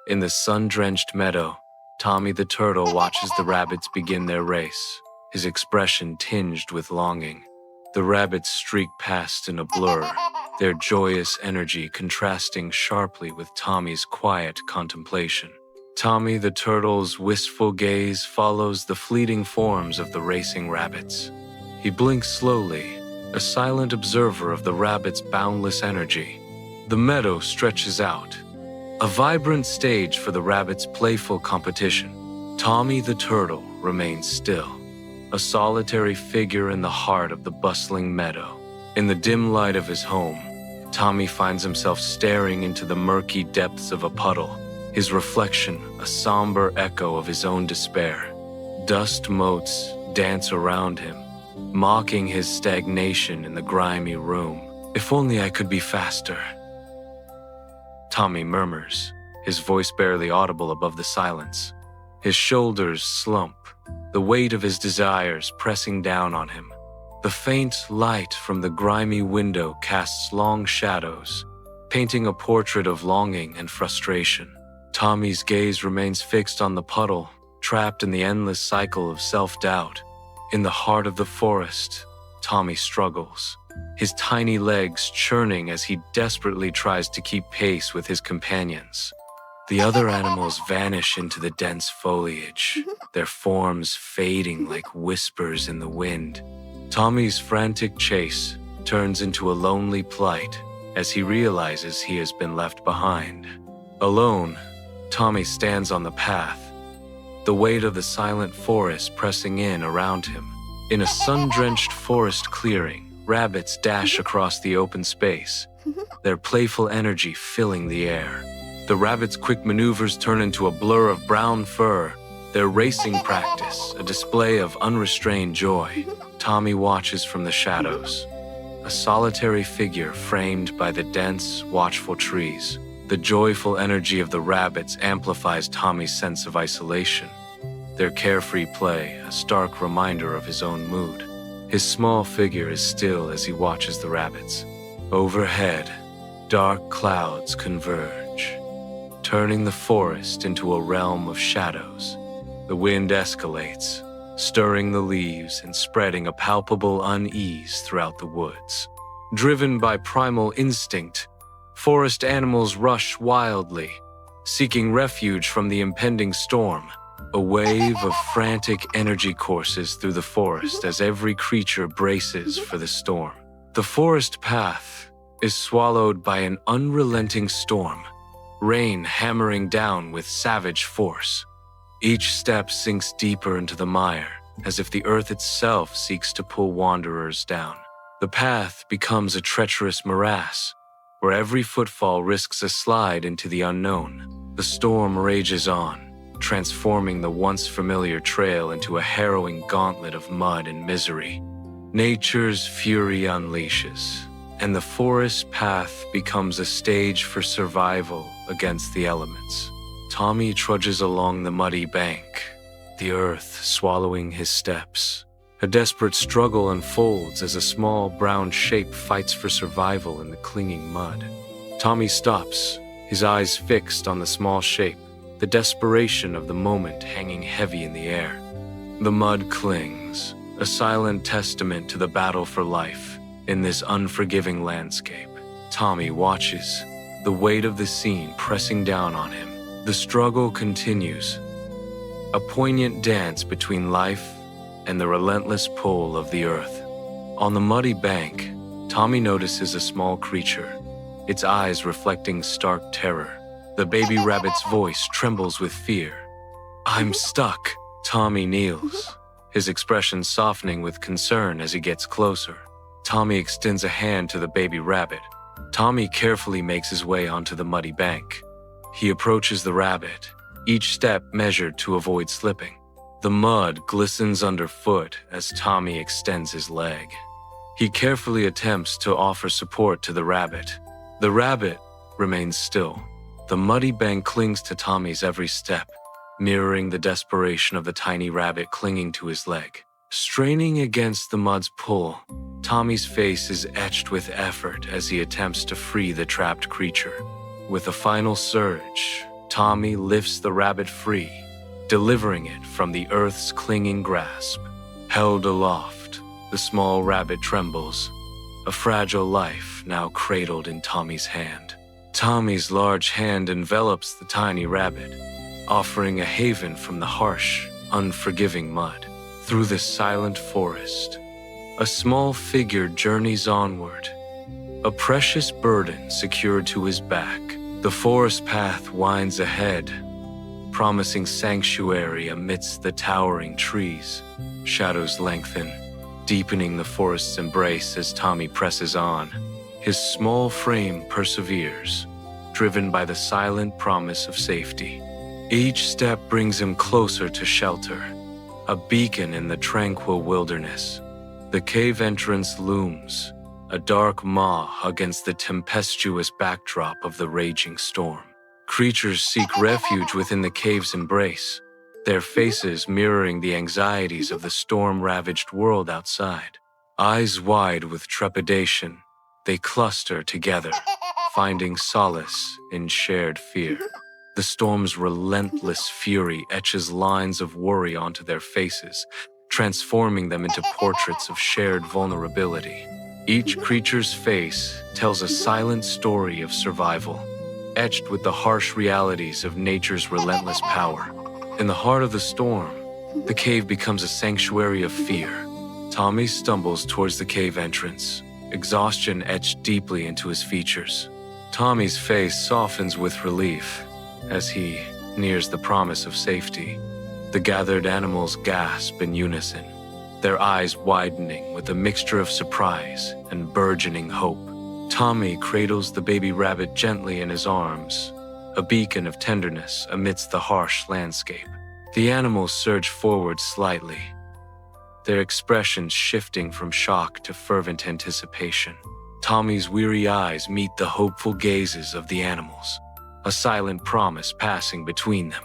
In the sun-drenched meadow, Tommy the turtle watches the rabbits begin their race, his expression tinged with longing. The rabbits streak past in a blur, their joyous energy contrasting sharply with Tommy's quiet contemplation. Tommy the turtle's wistful gaze follows the fleeting forms of the racing rabbits. He blinks slowly, a silent observer of the rabbits' boundless energy. The meadow stretches out, a vibrant stage for the rabbits' playful competition. Tommy the turtle remains still, a solitary figure in the heart of the bustling meadow. In the dim light of his home, Tommy finds himself staring into the murky depths of a puddle, his reflection a somber echo of his own despair. Dust motes dance around him, mocking his stagnation in the grimy room. "If only I could be faster," Tommy murmurs, his voice barely audible above the silence. His shoulders slump, the weight of his desires pressing down on him. The faint light from the grimy window casts long shadows, painting a portrait of longing and frustration. Tommy's gaze remains fixed on the puddle, trapped in the endless cycle of self-doubt. In the heart of the forest, Tommy struggles, his tiny legs churning as he desperately tries to keep pace with his companions. The other animals vanish into the dense foliage, their forms fading like whispers in the wind. Tommy's frantic chase turns into a lonely plight as he realizes he has been left behind. Alone, Tommy stands on the path, the weight of the silent forest pressing in around him. In a sun-drenched forest clearing, rabbits dash across the open space, their playful energy filling the air. The rabbits' quick maneuvers turn into a blur of brown fur, their racing practice a display of unrestrained joy. Tommy watches from the shadows, a solitary figure framed by the dense, watchful trees. The joyful energy of the rabbits amplifies Tommy's sense of isolation, their carefree play a stark reminder of his own mood. His small figure is still as he watches the rabbits. Overhead, dark clouds converge, turning the forest into a realm of shadows. The wind escalates, stirring the leaves and spreading a palpable unease throughout the woods. Driven by primal instinct, forest animals rush wildly, seeking refuge from the impending storm. A wave of frantic energy courses through the forest as every creature braces for the storm. The forest path is swallowed by an unrelenting storm, rain hammering down with savage force. Each step sinks deeper into the mire, as if the earth itself seeks to pull wanderers down. The path becomes a treacherous morass, where every footfall risks a slide into the unknown. The storm rages on, transforming the once familiar trail into a harrowing gauntlet of mud and misery. Nature's fury unleashes, and the forest path becomes a stage for survival against the elements. Tommy trudges along the muddy bank, the earth swallowing his steps. A desperate struggle unfolds as a small brown shape fights for survival in the clinging mud. Tommy stops, his eyes fixed on the small shape, the desperation of the moment hanging heavy in the air. The mud clings, a silent testament to the battle for life in this unforgiving landscape. Tommy watches, the weight of the scene pressing down on him. The struggle continues, a poignant dance between life and the relentless pull of the earth. On the muddy bank, Tommy notices a small creature, its eyes reflecting stark terror. The baby rabbit's voice trembles with fear. "I'm stuck." Tommy kneels, his expression softening with concern as he gets closer. Tommy extends a hand to the baby rabbit. Tommy carefully makes his way onto the muddy bank. He approaches the rabbit, each step measured to avoid slipping. The mud glistens underfoot as Tommy extends his leg. He carefully attempts to offer support to the rabbit. The rabbit remains still. The muddy bank clings to Tommy's every step, mirroring the desperation of the tiny rabbit clinging to his leg. Straining against the mud's pull, Tommy's face is etched with effort as he attempts to free the trapped creature. With a final surge, Tommy lifts the rabbit free, delivering it from the earth's clinging grasp. Held aloft, the small rabbit trembles, a fragile life now cradled in Tommy's hand. Tommy's large hand envelops the tiny rabbit, offering a haven from the harsh, unforgiving mud. Through the silent forest, a small figure journeys onward, a precious burden secured to his back. The forest path winds ahead, promising sanctuary amidst the towering trees. Shadows lengthen, deepening the forest's embrace as Tommy presses on. His small frame perseveres, driven by the silent promise of safety. Each step brings him closer to shelter, a beacon in the tranquil wilderness. The cave entrance looms, a dark maw against the tempestuous backdrop of the raging storm. Creatures seek refuge within the cave's embrace, their faces mirroring the anxieties of the storm-ravaged world outside. Eyes wide with trepidation, they cluster together, finding solace in shared fear. The storm's relentless fury etches lines of worry onto their faces, transforming them into portraits of shared vulnerability. Each creature's face tells a silent story of survival, etched with the harsh realities of nature's relentless power. In the heart of the storm, the cave becomes a sanctuary of fear. Tommy stumbles towards the cave entrance, exhaustion etched deeply into his features. Tommy's face softens with relief as he nears the promise of safety. The gathered animals gasp in unison, their eyes widening with a mixture of surprise and burgeoning hope. Tommy cradles the baby rabbit gently in his arms, a beacon of tenderness amidst the harsh landscape. The animals surge forward slightly, their expressions shifting from shock to fervent anticipation. Tommy's weary eyes meet the hopeful gazes of the animals, a silent promise passing between them.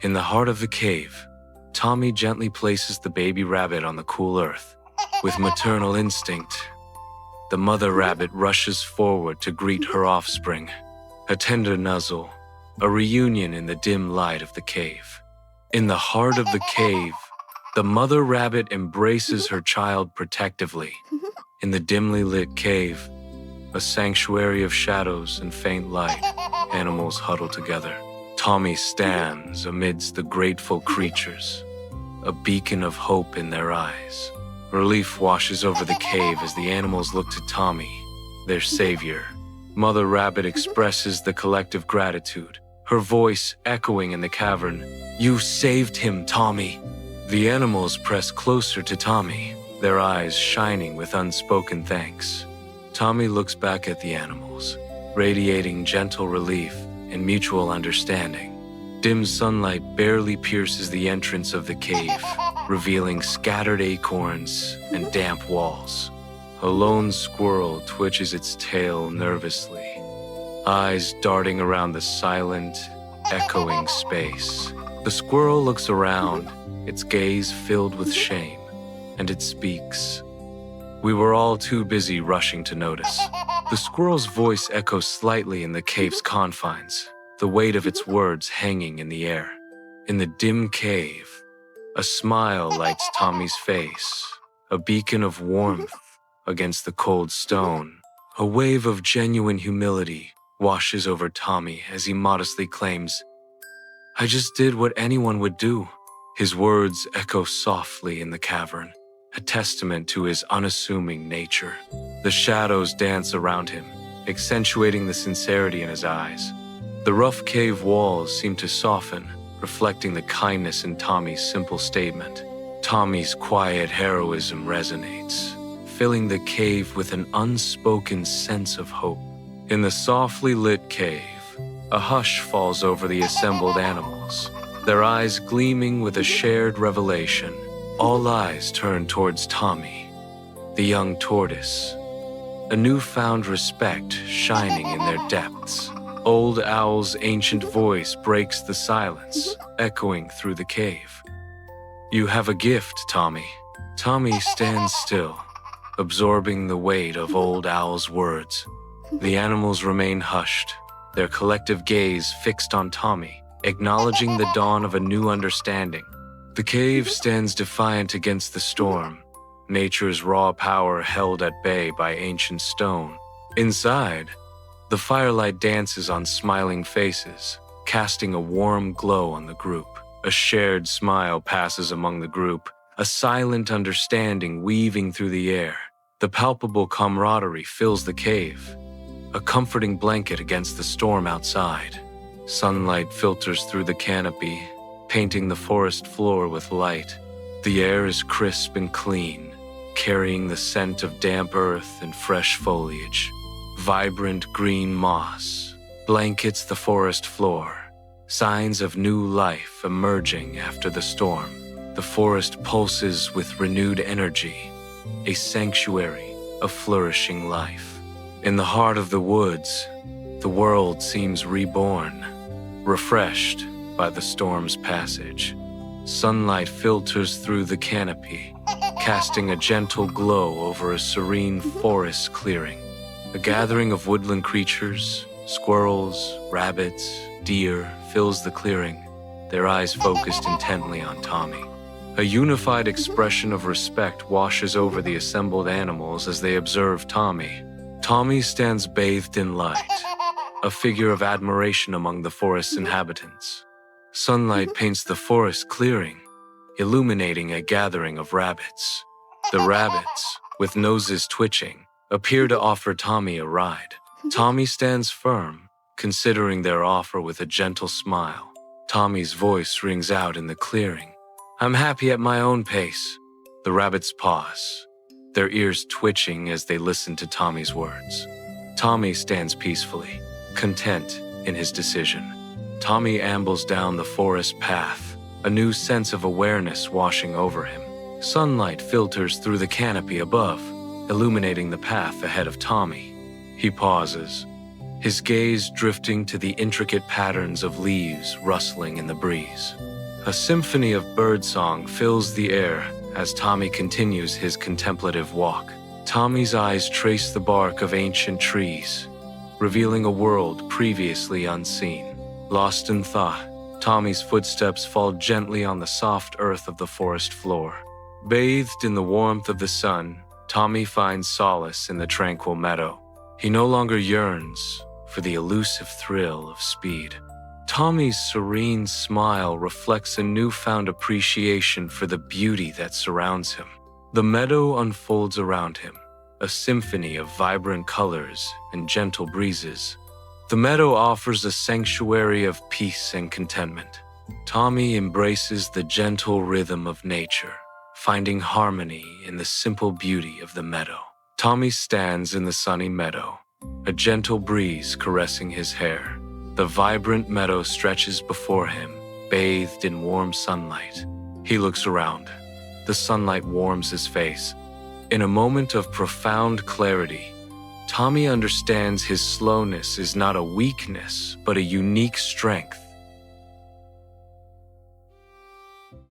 In the heart of the cave, Tommy gently places the baby rabbit on the cool earth. With maternal instinct, the mother rabbit rushes forward to greet her offspring. A tender nuzzle, a reunion in the dim light of the cave. In the heart of the cave, the mother rabbit embraces her child protectively. In the dimly lit cave, a sanctuary of shadows and faint light, animals huddle together. Tommy stands amidst the grateful creatures, a beacon of hope in their eyes. Relief washes over the cave as the animals look to Tommy, their savior. Mother Rabbit expresses the collective gratitude, her voice echoing in the cavern. "You saved him, Tommy." The animals press closer to Tommy, their eyes shining with unspoken thanks. Tommy looks back at the animals, radiating gentle relief and mutual understanding. Dim sunlight barely pierces the entrance of the cave, revealing scattered acorns and damp walls. A lone squirrel twitches its tail nervously, eyes darting around the silent, echoing space. The squirrel looks around, its gaze filled with shame, and it speaks. We were all too busy rushing to notice. The squirrel's voice echoes slightly in the cave's confines, the weight of its words hanging in the air. In the dim cave, a smile lights Tommy's face, a beacon of warmth against the cold stone. A wave of genuine humility washes over Tommy as he modestly claims, "I just did what anyone would do." His words echo softly in the cavern, a testament to his unassuming nature. The shadows dance around him, accentuating the sincerity in his eyes. The rough cave walls seem to soften, reflecting the kindness in Tommy's simple statement. Tommy's quiet heroism resonates, filling the cave with an unspoken sense of hope. In the softly lit cave, a hush falls over the assembled animals, their eyes gleaming with a shared revelation. All eyes turn towards Tommy, the young tortoise, a newfound respect shining in their depths. Old Owl's ancient voice breaks the silence, echoing through the cave. "You have a gift, Tommy." Tommy stands still, absorbing the weight of Old Owl's words. The animals remain hushed, their collective gaze fixed on Tommy, acknowledging the dawn of a new understanding. The cave stands defiant against the storm, nature's raw power held at bay by ancient stone. Inside, the firelight dances on smiling faces, casting a warm glow on the group. A shared smile passes among the group, a silent understanding weaving through the air. The palpable camaraderie fills the cave, a comforting blanket against the storm outside. Sunlight filters through the canopy, painting the forest floor with light. The air is crisp and clean, carrying the scent of damp earth and fresh foliage. Vibrant green moss blankets the forest floor, signs of new life emerging after the storm. The forest pulses with renewed energy, a sanctuary of flourishing life. In the heart of the woods, the world seems reborn, refreshed by the storm's passage. Sunlight filters through the canopy, casting a gentle glow over a serene forest clearing. A gathering of woodland creatures, squirrels, rabbits, deer, fills the clearing, their eyes focused intently on Tommy. A unified expression of respect washes over the assembled animals as they observe Tommy. Tommy stands bathed in light, a figure of admiration among the forest's inhabitants. Sunlight paints the forest clearing, illuminating a gathering of rabbits. The rabbits, with noses twitching, appear to offer Tommy a ride. Tommy stands firm, considering their offer with a gentle smile. Tommy's voice rings out in the clearing. "I'm happy at my own pace." The rabbits pause, their ears twitching as they listen to Tommy's words. Tommy stands peacefully, content in his decision. Tommy ambles down the forest path, a new sense of awareness washing over him. Sunlight filters through the canopy above, illuminating the path ahead of Tommy. He pauses, his gaze drifting to the intricate patterns of leaves rustling in the breeze. A symphony of birdsong fills the air as Tommy continues his contemplative walk. Tommy's eyes trace the bark of ancient trees, revealing a world previously unseen. Lost in thought, Tommy's footsteps fall gently on the soft earth of the forest floor. Bathed in the warmth of the sun, Tommy finds solace in the tranquil meadow. He no longer yearns for the elusive thrill of speed. Tommy's serene smile reflects a newfound appreciation for the beauty that surrounds him. The meadow unfolds around him, a symphony of vibrant colors and gentle breezes. The meadow offers a sanctuary of peace and contentment. Tommy embraces the gentle rhythm of nature, finding harmony in the simple beauty of the meadow. Tommy stands in the sunny meadow, a gentle breeze caressing his hair. The vibrant meadow stretches before him, bathed in warm sunlight. He looks around. The sunlight warms his face. In a moment of profound clarity, Tommy understands his slowness is not a weakness, but a unique strength.